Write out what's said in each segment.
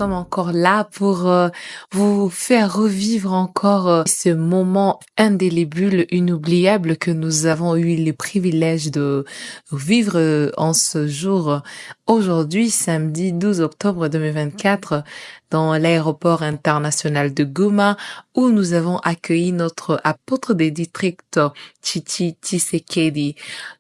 sommes encore là pour vous faire revivre encore ce moment indélébile, inoubliable que nous avons eu le privilège de vivre en ce jour, aujourd'hui, samedi 12 octobre 2024, dans l'aéroport international de Goma, où nous avons accueilli notre apôtre des districts, Titi Tshisekedi.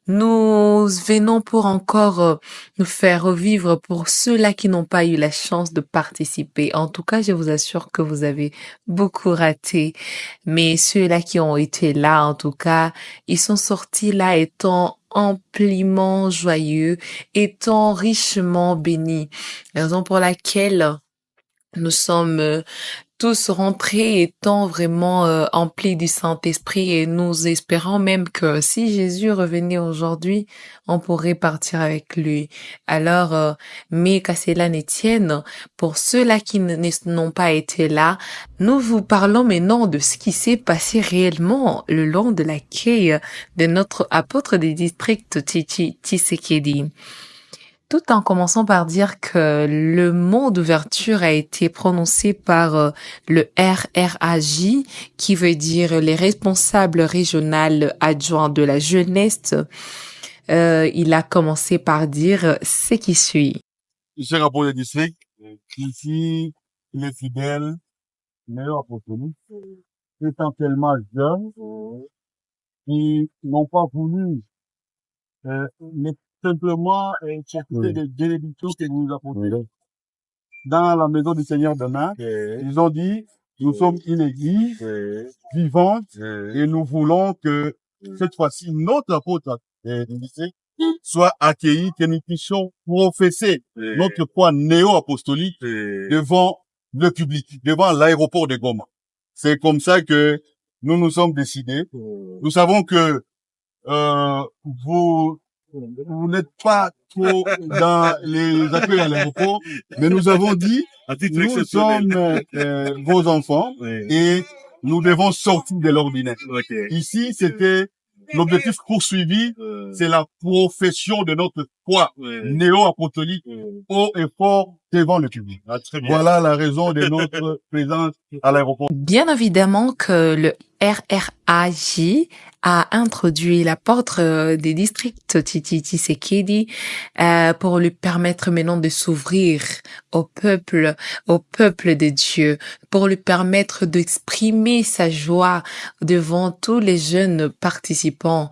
Nous venons pour encore nous faire revivre pour ceux-là qui n'ont pas eu la chance de participer. En tout cas, je vous assure que vous avez beaucoup raté. Mais ceux-là qui ont été là, en tout cas, ils sont sortis là étant amplement joyeux, étant richement bénis. Raison pour laquelle nous sommes tous rentrés étant vraiment emplis du Saint-Esprit et nous espérons même que si Jésus revenait aujourd'hui, on pourrait partir avec lui. Alors, mais qu'à cela ne tienne, pour ceux-là qui n'ont pas été là, nous vous parlons maintenant de ce qui s'est passé réellement le long de l'accueil de notre apôtre des districts Titi Tshisekedi. Tout en commençant par dire que le mot d'ouverture a été prononcé par le RRAJ, qui veut dire les responsables régionaux adjoints de la jeunesse. Il a commencé par dire ce qui suit. Cher apôtre des districts, ici, les fidèles, meilleurs apostoliques, essentiellement jeunes, qui n'ont pas voulu, mais simplement chercher des bénédictions que nous apportons dans la maison du Seigneur demain. Ils ont dit, nous sommes une église vivante et nous voulons que cette fois-ci, notre apôtre du district soit accueilli, que nous puissions professer notre foi néo-apostolique devant le public, devant l'aéroport de Goma. C'est comme ça que nous nous sommes décidés. Nous savons que vous n'êtes pas trop dans les accueils à l'aéroport, mais nous avons dit, nous sommes vos enfants et nous devons sortir de l'ordinaire. Ici, c'était l'objectif poursuivi, c'est la profession de notre foi néo-apostolique haut et fort devant le public. Voilà la raison de notre présence à l'aéroport. Bien évidemment que le RRAJ a introduit l'apôtre des districts Titi Tshisekedi pour lui permettre maintenant de s'ouvrir au peuple de Dieu, pour lui permettre d'exprimer sa joie devant tous les jeunes participants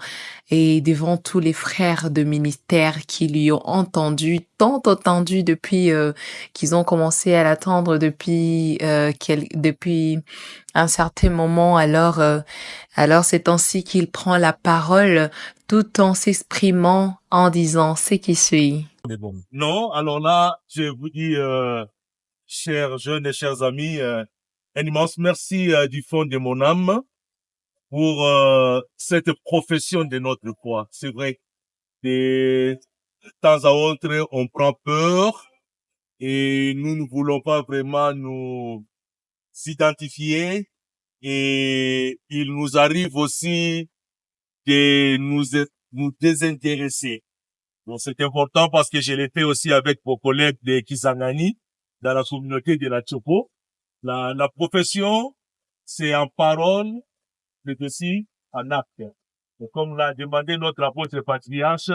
et devant tous les frères de ministère qui lui ont tant entendu depuis qu'ils ont commencé à l'attendre depuis un certain moment. Alors c'est ainsi qu'il prend la parole tout en s'exprimant en disant ce qui suit. Non, alors là, je vous dis, chers jeunes et chers amis, un immense merci du fond de mon âme pour cette profession de notre foi. C'est vrai, de temps à autre, on prend peur et nous ne voulons pas vraiment nous s'identifier, et il nous arrive aussi de nous désintéresser. Donc c'est important parce que je l'ai fait aussi avec vos collègues de Kisangani dans la communauté de la Tchopo. La profession, c'est en parole, mais aussi en acte. Et comme l'a demandé notre apôtre patriarche,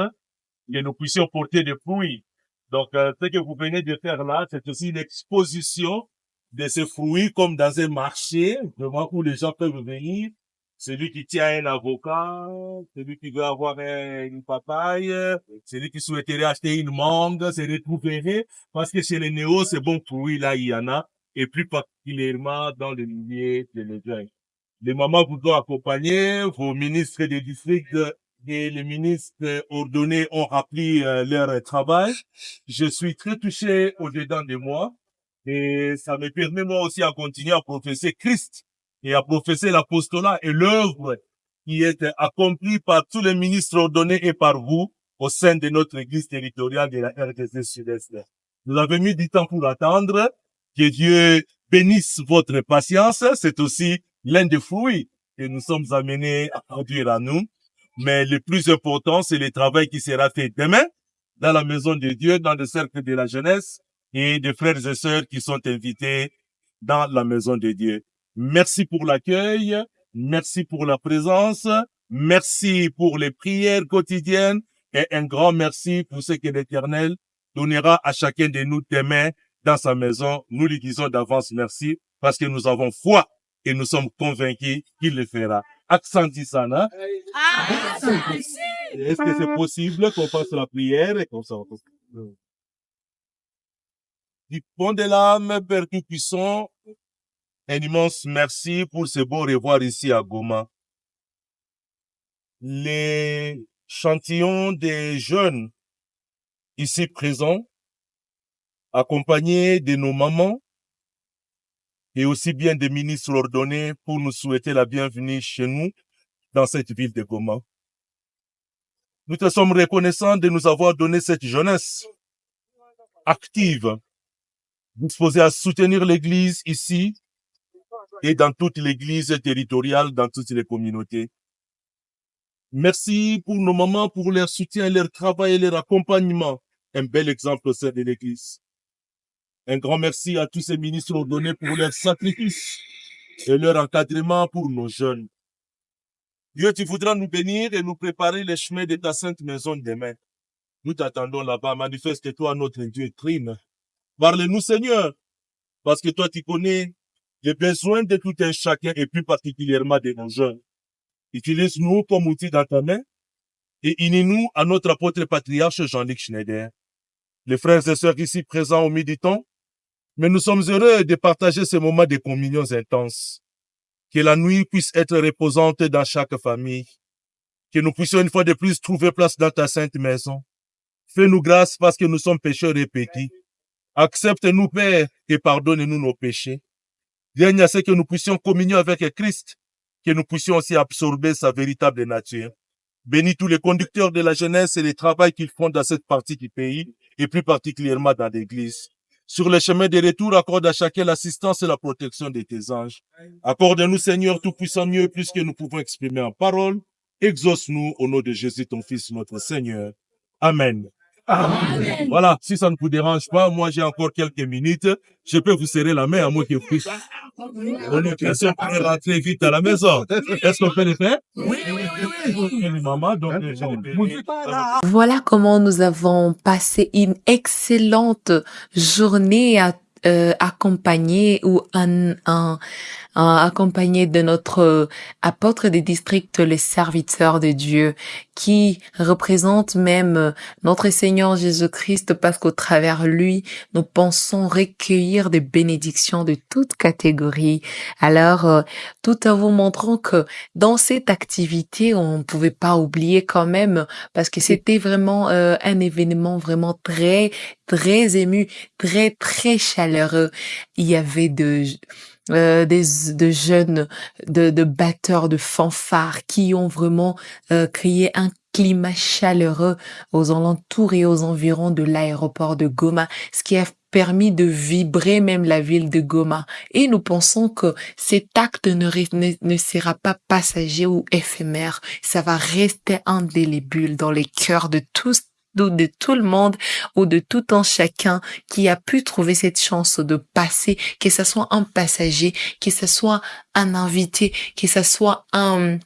que nous puissions porter des fruits. Donc, ce que vous venez de faire là, c'est aussi une exposition de ces fruits comme dans un marché, vraiment où les gens peuvent venir. Celui qui tient un avocat, celui qui veut avoir une papaye, celui qui souhaiterait acheter une mangue, se retrouverait, parce que chez les néos, ces bons fruits là, il y en a, et plus particulièrement dans le milieu de l'évêque. Les mamans vous ont accompagné, vos ministres des districts et les ministres ordonnés ont rempli leur travail. Je suis très touché au-dedans de moi, et ça me permet moi aussi à continuer à professer Christ et à professer l'apostolat et l'œuvre qui est accomplie par tous les ministres ordonnés et par vous au sein de notre église territoriale de la RDC Sud-Est. Vous avez mis du temps pour attendre. Que Dieu bénisse votre patience. C'est aussi l'un des fruits que nous sommes amenés à produire à nous. Mais le plus important, c'est le travail qui sera fait demain dans la maison de Dieu, dans le cercle de la jeunesse. et des frères et sœurs qui sont invités dans la maison de Dieu. Merci pour l'accueil, merci pour la présence, merci pour les prières quotidiennes et un grand merci pour ce que l'Éternel donnera à chacun de nous demain dans sa maison. Nous lui disons d'avance merci parce que nous avons foi et nous sommes convaincus qu'il le fera. Accent Sana. Est-ce que c'est possible qu'on fasse la prière et comme ça? Du fond de l'âme, Père Tout-Puissant, un immense merci pour ce beau revoir ici à Goma. Les chantillons des jeunes ici présents, accompagnés de nos mamans et aussi bien des ministres ordonnés pour nous souhaiter la bienvenue chez nous dans cette ville de Goma. Nous te sommes reconnaissants de nous avoir donné cette jeunesse active, disposée à soutenir l'Église ici et dans toute l'Église territoriale, dans toutes les communautés. Merci pour nos mamans, pour leur soutien, leur travail et leur accompagnement. Un bel exemple au sein de l'Église. Un grand merci à tous ces ministres ordonnés pour leur sacrifice et leur encadrement pour nos jeunes. Dieu, tu voudras nous bénir et nous préparer les chemins de ta sainte maison demain. Nous t'attendons là-bas. Manifeste-toi, notre Dieu trine. Parle-nous, Seigneur, parce que toi, tu connais les besoins de tout un chacun et plus particulièrement de nos jeunes. Utilise-nous comme outil dans ta main et unis-nous à notre apôtre patriarche Jean-Luc Schneider. Les frères et sœurs ici présents au Méditon, mais nous sommes heureux de partager ces moments de communions intenses. Que la nuit puisse être reposante dans chaque famille. Que nous puissions une fois de plus trouver place dans ta sainte maison. Fais-nous grâce parce que nous sommes pécheurs et petits. Accepte-nous, Père, et pardonne-nous nos péchés. Viens à ce que nous puissions communier avec Christ, que nous puissions aussi absorber sa véritable nature. Bénis tous les conducteurs de la jeunesse et les travaux qu'ils font dans cette partie du pays, et plus particulièrement dans l'Église. Sur le chemin de retour, accorde à chacun l'assistance et la protection de tes anges. Accorde-nous, Seigneur, tout-puissant, mieux plus que nous pouvons exprimer en parole. Exauce-nous au nom de Jésus, ton Fils, notre Seigneur. Amen. Amen. Voilà, si ça ne vous dérange pas, moi j'ai encore quelques minutes. Je peux vous serrer la main à moi qui puisse. On est question pour rentrer vite à la maison. Est-ce qu'on peut le faire? Oui. Maman, donc, Voilà comment nous avons passé une excellente journée accompagnée ou accompagné de notre apôtre des districts, le serviteur de Dieu, qui représente même notre Seigneur Jésus-Christ, parce qu'au travers lui, nous pensons recueillir des bénédictions de toute catégorie. Alors, tout en vous montrant que dans cette activité, on ne pouvait pas oublier quand même, parce que c'était vraiment un événement vraiment très, très ému, très, très chaleureux. Il y avait de jeunes, de batteurs de fanfares qui ont vraiment créé un climat chaleureux aux alentours et aux environs de l'aéroport de Goma, ce qui a permis de vibrer même la ville de Goma. Et nous pensons que cet acte ne sera pas passager ou éphémère. Ça va rester indélébile dans les cœurs de tous, de tout le monde ou de tout un chacun qui a pu trouver cette chance de passer, que ce soit un passager, que ce soit un invité, que ce soit un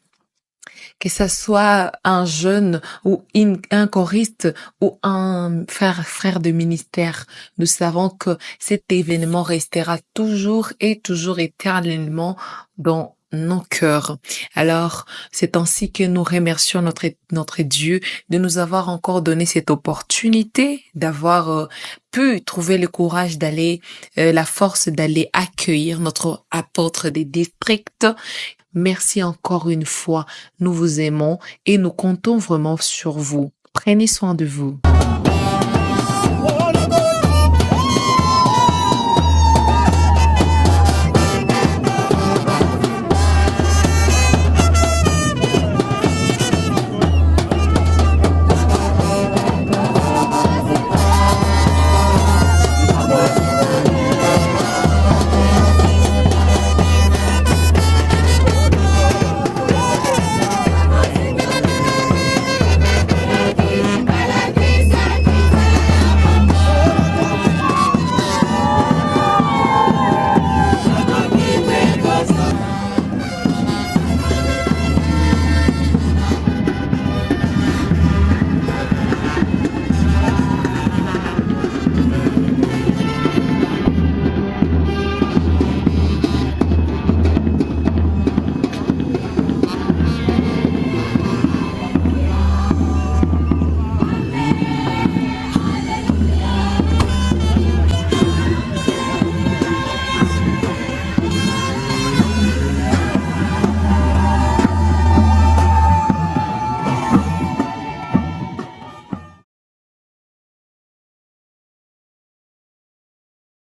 jeune ou un choriste ou un frère de ministère. Nous savons que cet événement restera toujours et toujours éternellement dans nos cœurs. Alors, c'est ainsi que nous remercions notre Dieu de nous avoir encore donné cette opportunité, d'avoir pu trouver le courage d'aller, la force d'aller accueillir notre apôtre des districts. Merci encore une fois. Nous vous aimons et nous comptons vraiment sur vous. Prenez soin de vous.